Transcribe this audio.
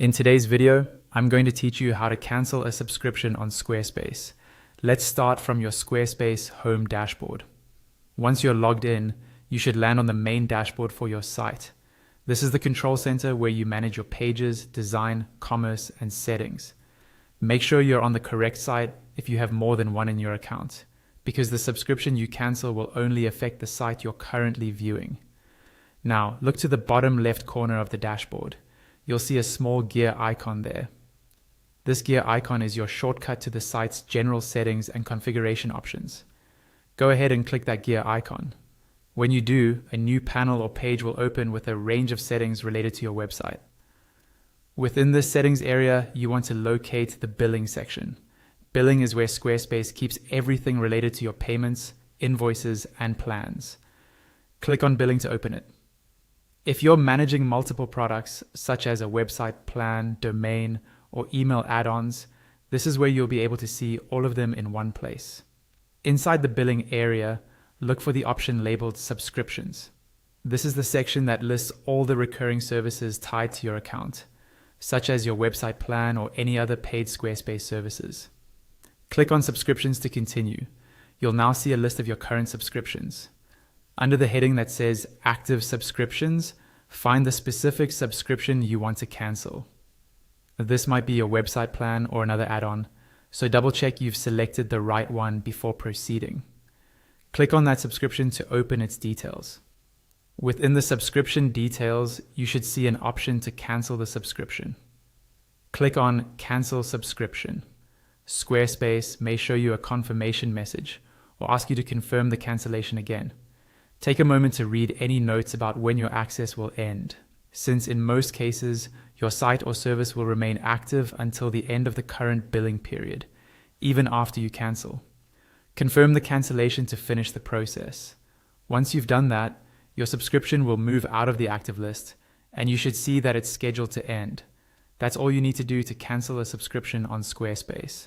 In today's video, I'm going to teach you how to cancel a subscription on Squarespace. Let's start from your Squarespace home dashboard. Once you're logged in, you should land on the main dashboard for your site. This is the control center where you manage your pages, design, commerce, and settings. Make sure you're on the correct site if you have more than one in your account, because the subscription you cancel will only affect the site you're currently viewing. Now, look to the bottom left corner of the dashboard. You'll see a small gear icon there. This gear icon is your shortcut to the site's general settings and configuration options. Go ahead and click that gear icon. When you do, a new panel or page will open with a range of settings related to your website. Within this settings area, you want to locate the billing section. Billing is where Squarespace keeps everything related to your payments, invoices, and plans. Click on billing to open it. If you're managing multiple products, such as a website plan, domain, or email add-ons, this is where you'll be able to see all of them in one place. Inside the billing area, look for the option labeled Subscriptions. This is the section that lists all the recurring services tied to your account, such as your website plan or any other paid Squarespace services. Click on Subscriptions to continue. You'll now see a list of your current subscriptions. Under the heading that says Active Subscriptions, find the specific subscription you want to cancel. This might be your website plan or another add-on, so double check you've selected the right one before proceeding. Click on that subscription to open its details. Within the subscription details, you should see an option to cancel the subscription. Click on Cancel Subscription. Squarespace may show you a confirmation message or ask you to confirm the cancellation again. Take a moment to read any notes about when your access will end, since in most cases, your site or service will remain active until the end of the current billing period, even after you cancel. Confirm the cancellation to finish the process. Once you've done that, your subscription will move out of the active list, and you should see that it's scheduled to end. That's all you need to do to cancel a subscription on Squarespace.